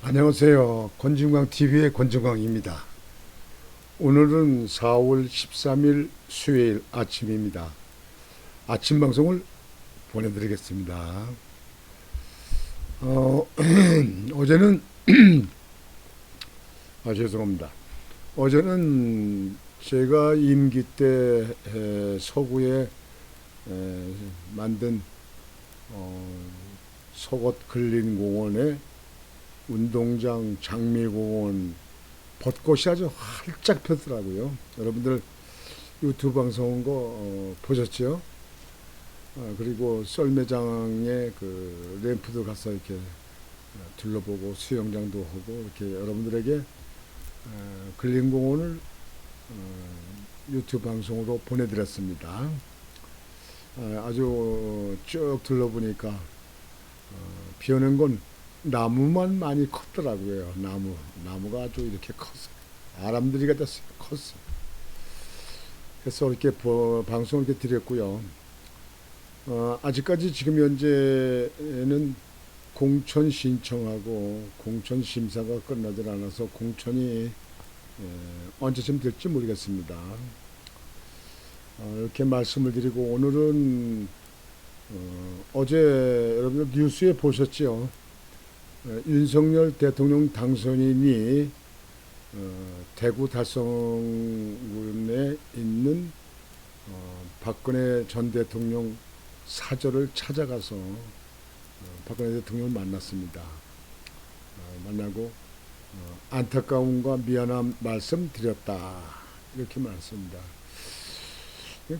안녕하세요. 권진광TV의 권진광입니다. 오늘은 4월 13일 수요일 아침입니다. 아침 방송을 보내드리겠습니다. 어제는, 죄송합니다. 어제는 제가 임기 때 서구에 만든 서곳 근린공원에 운동장, 장미공원, 벚꽃이 아주 활짝 폈더라고요. 여러분들 유튜브 방송 거 보셨죠? 그리고 썰매장에 그 램프도 가서 이렇게 둘러보고 수영장도 하고 이렇게 여러분들에게 근린공원을 유튜브 방송으로 보내드렸습니다. 아주 쭉 둘러보니까 비 오는 건 나무만 많이 컸더라고요. 나무가 아주 이렇게 컸어요. 아람들이가 됐어요. 컸어요. 그래서 이렇게 방송을 이렇게 드렸고요. 아직까지 지금 현재는 공천 신청하고 공천 심사가 끝나질 않아서 공천이 언제쯤 될지 모르겠습니다. 이렇게 말씀을 드리고 오늘은 어제 여러분들 뉴스에 보셨죠? 윤석열 대통령 당선인이 대구 달성군에 있는 박근혜 전 대통령 사저를 찾아가서 박근혜 대통령을 만났습니다. 만나고 안타까움과 미안함 말씀드렸다 이렇게 말했습니다.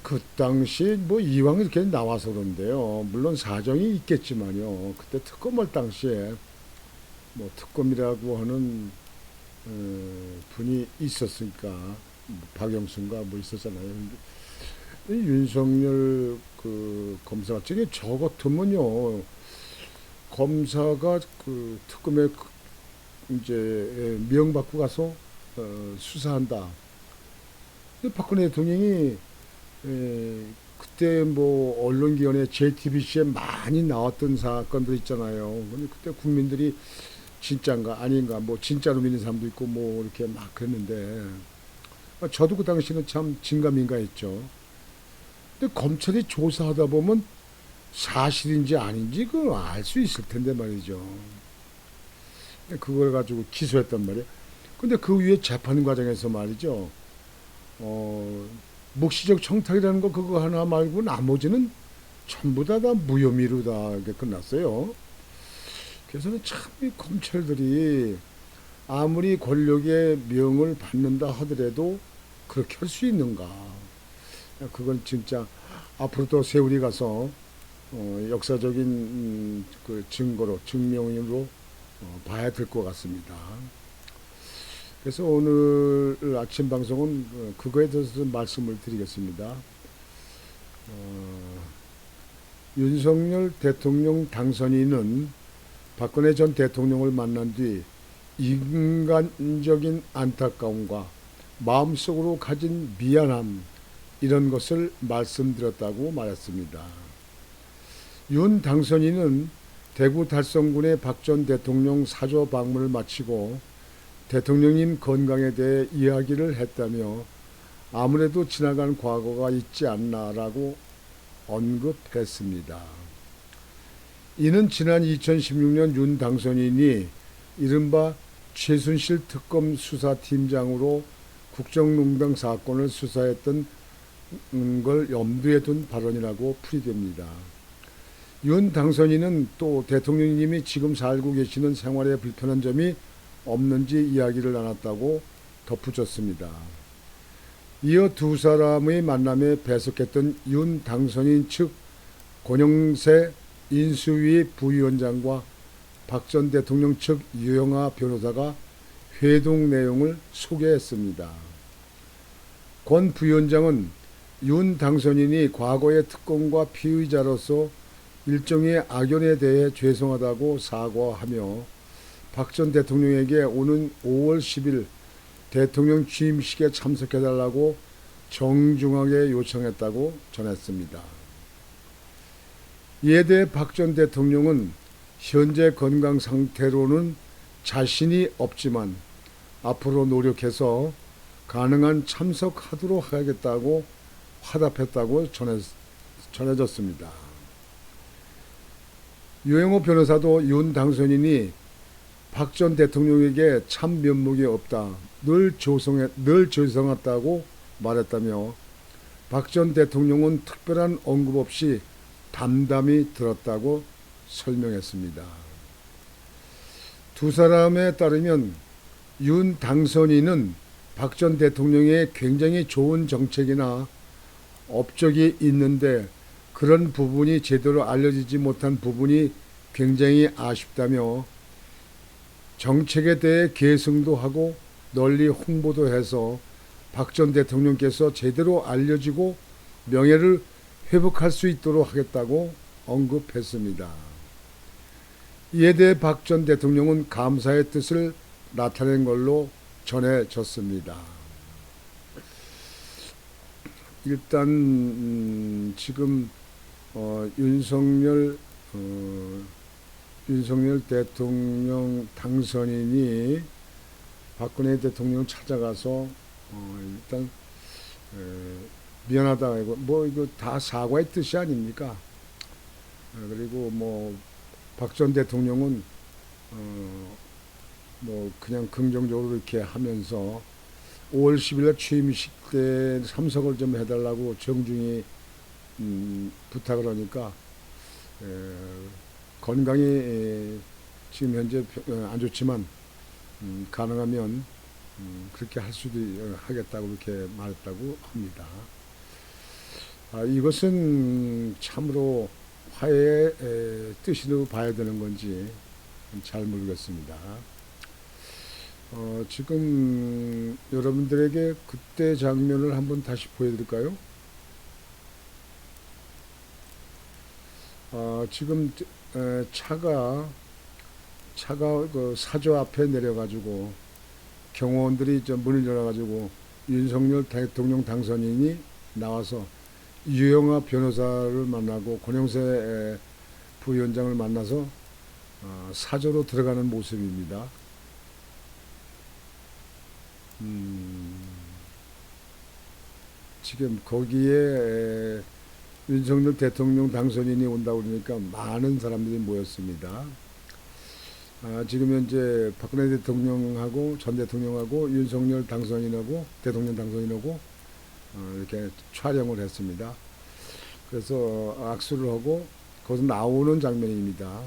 그 당시 뭐 이왕 이렇게 나와서 그런데요. 물론 사정이 있겠지만요. 그때 특검할 당시에 뭐 특검이라고 하는 분이 있었으니까 뭐 박영순가 뭐 있었잖아요. 윤석열 그 검사가 저게 저 같으면요 검사가 그 특검에 이제 명받고 가서 수사한다. 박근혜 대통령이 그때 뭐 언론기관에 JTBC에 많이 나왔던 사건들 있잖아요. 근데 그때 국민들이 진짜인가 아닌가 뭐 진짜로 믿는 사람도 있고 뭐 이렇게 막 그랬는데 저도 그 당시는 참 진감인가했죠. 근데 검찰이 조사하다 보면 사실인지 아닌지 그걸 알 수 있을 텐데 말이죠. 그걸 가지고 기소했단 말이에요. 근데 그 위에 재판 과정에서 말이죠. 묵시적 청탁이라는 거 그거 하나 말고 나머지는 전부 다 무혐의로다 이렇게 끝났어요. 그래서는 참 이 검찰들이 아무리 권력의 명을 받는다 하더라도 그렇게 할 수 있는가? 그건 진짜 앞으로 또 세월이 가서 역사적인 그 증거로 증명으로 봐야 될 것 같습니다. 그래서 오늘 아침 방송은 그거에 대해서 말씀을 드리겠습니다. 윤석열 대통령 당선인은 박근혜 전 대통령을 만난 뒤 인간적인 안타까움과 마음속으로 가진 미안함 이런 것을 말씀드렸다고 말했습니다. 윤 당선인은 대구 달성군의 박 전 대통령 사저 방문을 마치고 대통령님 건강에 대해 이야기를 했다며 아무래도 지나간 과거가 있지 않나라고 언급했습니다. 이는 지난 2016년 윤 당선인이 이른바 최순실 특검 수사팀장으로 국정농단 사건을 수사했던 걸 염두에 둔 발언이라고 풀이됩니다. 윤 당선인은 또 대통령님이 지금 살고 계시는 생활에 불편한 점이 없는지 이야기를 나눴다고 덧붙였습니다. 이어 두 사람의 만남에 배석했던 윤 당선인 측 권영세 인수위 부위원장과 박 전 대통령 측 유영아 변호사가 회동 내용을 소개했습니다. 권 부위원장은 윤 당선인이 과거의 특검과 피의자로서 일종의 악연에 대해 죄송하다고 사과하며 박 전 대통령에게 오는 5월 10일 대통령 취임식에 참석해달라고 정중하게 요청했다고 전했습니다. 이에 대해 박 전 대통령은 현재 건강 상태로는 자신이 없지만 앞으로 노력해서 가능한 참석하도록 하겠다고 화답했다고 전해졌습니다. 유영호 변호사도 윤 당선인이 박 전 대통령에게 참 면목이 없다, 늘 죄송했다고 말했다며 박 전 대통령은 특별한 언급 없이 담담히 들었다고 설명했습니다. 두 사람에 따르면 윤 당선인은 박 전 대통령의 굉장히 좋은 정책이나 업적이 있는데 그런 부분이 제대로 알려지지 못한 부분이 굉장히 아쉽다며 정책에 대해 계승도 하고 널리 홍보도 해서 박 전 대통령께서 제대로 알려지고 명예를 회복할 수 있도록 하겠다고 언급했습니다. 이에 대해 박 전 대통령은 감사의 뜻을 나타낸 걸로 전해졌습니다. 일단 지금 윤석열 대통령 당선인이 박근혜 대통령을 찾아가서 일단 미안하다 하고 뭐 이거 다 사과의 뜻이 아닙니까? 그리고 뭐 박 전 대통령은 뭐 그냥 긍정적으로 이렇게 하면서 5월 10일 취임식 때 참석을 좀 해달라고 정중히 부탁을 하니까 건강이 지금 현재 안 좋지만 가능하면 그렇게 할 수도 하겠다고 이렇게 말했다고 합니다. 이것은 참으로 화해의 뜻으로 봐야 되는 건지 잘 모르겠습니다. 지금 여러분들에게 그때 장면을 한번 다시 보여드릴까요? 지금 차가 그 사저 앞에 내려가지고 경호원들이 문을 열어가지고 윤석열 대통령 당선인이 나와서 유영하 변호사를 만나고 권영세 부위원장을 만나서 사저로 들어가는 모습입니다. 지금 거기에 윤석열 대통령 당선인이 온다고 그러니까 많은 사람들이 모였습니다. 지금 현재 박근혜 대통령하고 전 대통령하고 윤석열 당선인하고 대통령 당선인하고 이렇게 촬영을 했습니다. 그래서 악수를 하고 거기서 나오는 장면입니다.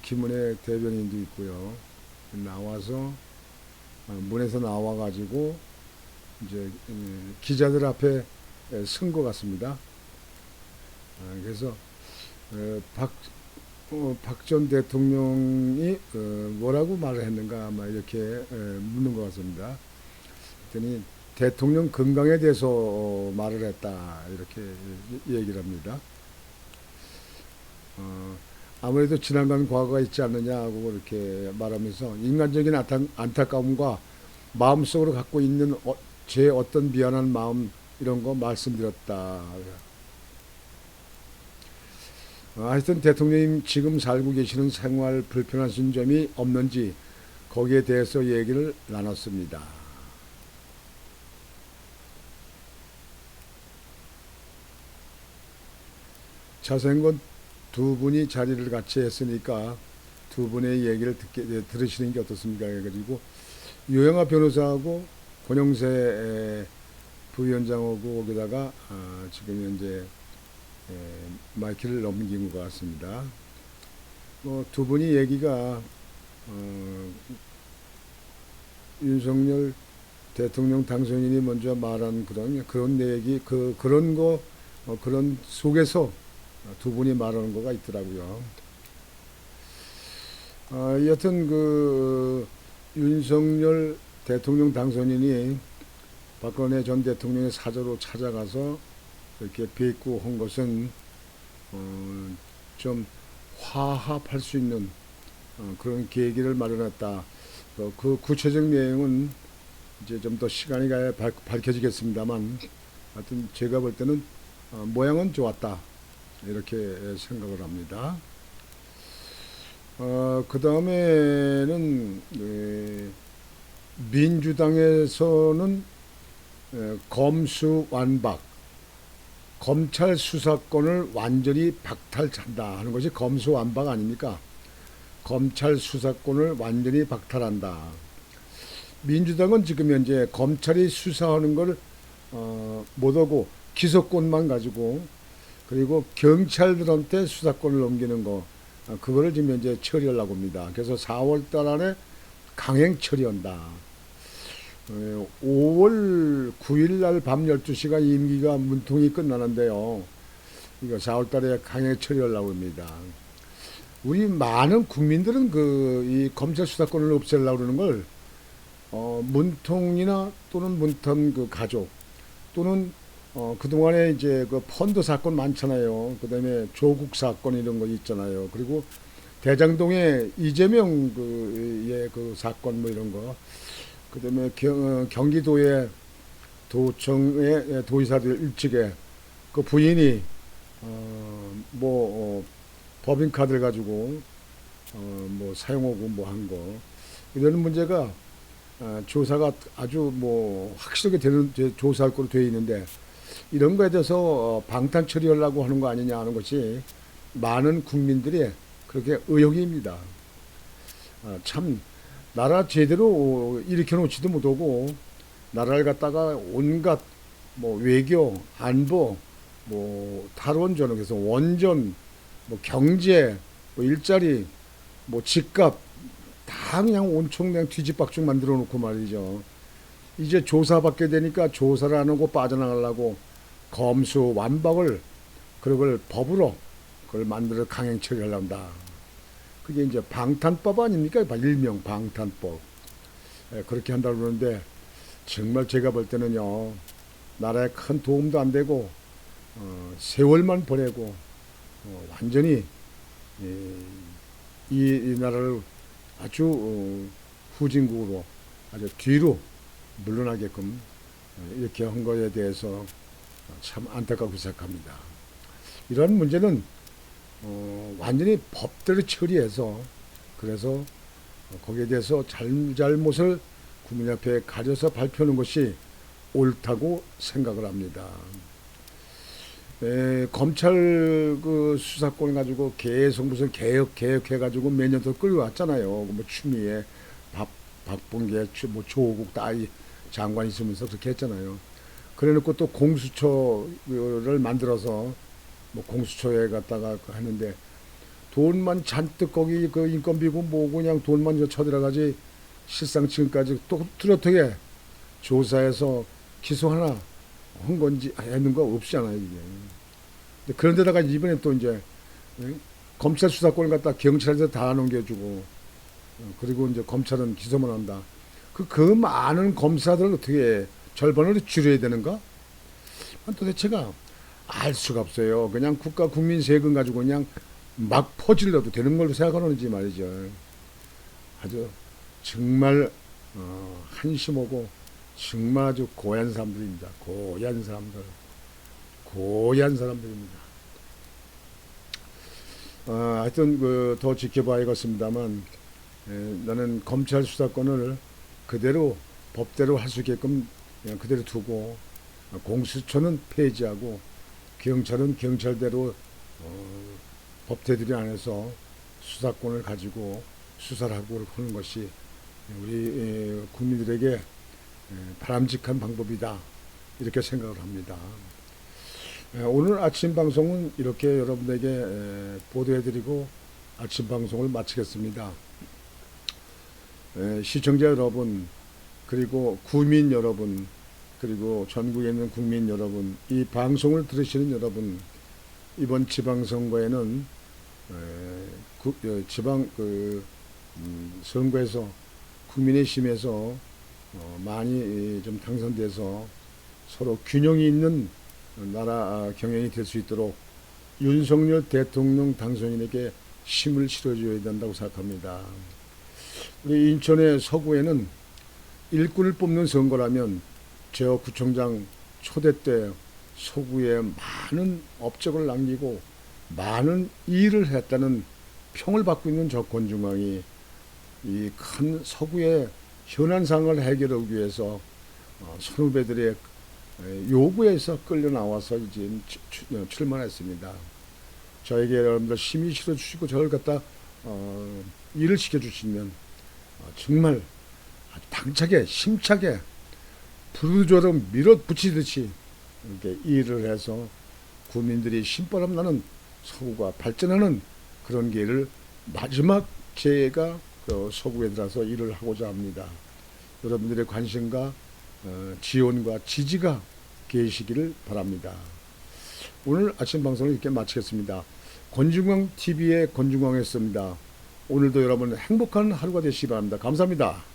김은혜 대변인도 있고요. 나와서 문에서 나와가지고 이제 기자들 앞에 선 것 같습니다. 그래서 박 전 대통령이 뭐라고 말을 했는가 아마 이렇게 묻는 것 같습니다. 그랬더니 대통령 건강에 대해서 말을 했다 이렇게 얘기를 합니다. 아무래도 지나간 과거가 있지 않느냐 하고 이렇게 말하면서 인간적인 안타까움과 마음속으로 갖고 있는 제 어떤 미안한 마음 이런 거 말씀드렸다. 하여튼 대통령님 지금 살고 계시는 생활 불편하신 점이 없는지 거기에 대해서 얘기를 나눴습니다. 자세한 두 분이 자리를 같이 했으니까 두 분의 얘기를 들으시는 게 어떻습니까? 해가지고 유영하 변호사하고 권영세 부위원장하고 거기다가 지금 현재 마이크를 넘긴 것 같습니다. 두 분이 얘기가 윤석열 대통령 당선인이 먼저 말한 그런 얘기 그런 속에서 두 분이 말하는 거가 있더라고요. 여튼 윤석열 대통령 당선인이 박근혜 전 대통령의 사저로 찾아가서 이렇게 뵙고 한 것은 좀 화합할 수 있는 그런 계기를 마련했다. 그 구체적 내용은 이제 좀 더 시간이 가야 밝혀지겠습니다만, 하여튼 제가 볼 때는 모양은 좋았다. 이렇게 생각을 합니다. 그 다음에는 민주당에서는 검수완박, 검찰 수사권을 완전히 박탈한다 하는 것이 검수완박 아닙니까? 검찰 수사권을 완전히 박탈한다. 민주당은 지금 현재 검찰이 수사하는 걸 못하고 기소권만 가지고, 그리고 경찰들한테 수사권을 넘기는 거, 그거를 지금 현재 처리하려고 합니다. 그래서 4월 달 안에 강행 처리한다. 5월 9일 날 밤 12시가 임기가 문통이 끝나는데요. 이거 4월 달에 강행 처리하려고 합니다. 우리 많은 국민들은 이 검찰 수사권을 없애려고 그러는 걸, 문통이나 또는 문통 그 가족, 또는 그동안에 이제 그 펀드 사건 많잖아요. 그 다음에 조국 사건 이런 거 있잖아요. 그리고 대장동의 이재명 그 사건 뭐 이런 거. 그 다음에 경기도의 도청의 도의사들 일찍에 그 부인이 법인카드를 가지고 뭐 사용하고 뭐 한 거. 이런 문제가 조사가 아주 뭐 확실하게 되는 조사할 거로 되어 있는데, 이런 거에 대해서 방탄 처리하려고 하는 거 아니냐 하는 것이 많은 국민들이 그렇게 의혹입니다. 참 나라 제대로 일으켜 놓지도 못하고, 나라를 갖다가 온갖 뭐 외교, 안보, 뭐 탈원전, 그래서 원전, 뭐 경제, 뭐 일자리, 뭐 집값 다 그냥 온통 그냥 뒤집박죽 만들어 놓고 말이죠. 이제 조사받게 되니까 조사를 안 하고 빠져나가려고 검수 완박을, 그걸 법으로 그걸 만들어 강행 처리하려고 한다. 그게 이제 방탄법 아닙니까? 일명 방탄법. 그렇게 한다고 그러는데, 정말 제가 볼 때는요, 나라에 큰 도움도 안 되고, 세월만 보내고, 완전히 이 나라를 아주 후진국으로 아주 뒤로 물러나게끔 이렇게 한 거에 대해서 참 안타깝게 생각합니다. 이런 문제는 완전히 법대로 처리해서, 그래서 거기에 대해서 잘못을 국민 앞에 가려서 발표하는 것이 옳다고 생각을 합니다. 검찰 그 수사권 가지고 계속 무슨 개혁해가지고 몇 년 더 끌어왔잖아요. 뭐 추미애, 박범계, 뭐 조국 따위 장관 있으면서 그렇게 했잖아요. 그래놓고 또 공수처를 만들어서 뭐 공수처에 갔다가 하는데, 돈만 잔뜩 거기 그 인건비고 뭐고 그냥 돈만 쳐들어가지, 실상 지금까지 또 뚜렷하게 조사해서 기소 하나 한 건지 했는 거 없잖아요, 이게. 그런데다가 이번에 또 이제 검찰 수사권을 갖다 경찰에서 다 넘겨주고, 그리고 이제 검찰은 기소만 한다. 그 많은 검사들을 어떻게 절반으로 줄여야 되는가? 도대체가 알 수가 없어요. 그냥 국가 국민 세금 가지고 그냥 막 퍼질러도 되는 걸로 생각하는지 말이죠. 아주 정말 한심하고 정말 아주 고얀 사람들입니다. 고얀 사람들. 고얀 사람들입니다. 하여튼 더 지켜봐야겠습니다만, 나는 검찰 수사권을 그대로 법대로 할 수 있게끔 그냥 그대로 두고, 공수처는 폐지하고 경찰은 경찰대로 법대들이 안에서 수사권을 가지고 수사를 하고 하는 것이 우리 국민들에게 바람직한 방법이다, 이렇게 생각을 합니다. 오늘 아침 방송은 이렇게 여러분에게 보도해드리고 아침 방송을 마치겠습니다. 시청자 여러분, 그리고 구민 여러분, 그리고 전국에 있는 국민 여러분, 이 방송을 들으시는 여러분, 이번 지방선거에는 지방 선거에서 국민의힘에서 많이 좀 당선돼서 서로 균형이 있는 나라 경영이 될 수 있도록 윤석열 대통령 당선인에게 힘을 실어줘야 된다고 생각합니다. 우리 인천의 서구에는 일꾼을 뽑는 선거라면 저 구청장 초대 때 서구에 많은 업적을 남기고 많은 일을 했다는 평을 받고 있는 저 권중왕이 이 큰 서구의 현안 상을 해결하기 위해서 선후배들의 요구에서 끌려 나와서 이제 출마했습니다. 저에게 여러분들 심히 실어주시고 저를 갖다 일을 시켜주시면 정말 아주 당차게 심차게 부르조름 밀어붙이듯이 이렇게 일을 해서 국민들이 신바람 나는 서구가 발전하는 그런 길을 마지막 제가 서구에 들어서 일을 하고자 합니다. 여러분들의 관심과 지원과 지지가 계시기를 바랍니다. 오늘 아침 방송을 이렇게 마치겠습니다. 권중광 TV의 권중광이었습니다. 오늘도 여러분 행복한 하루가 되시기 바랍니다. 감사합니다.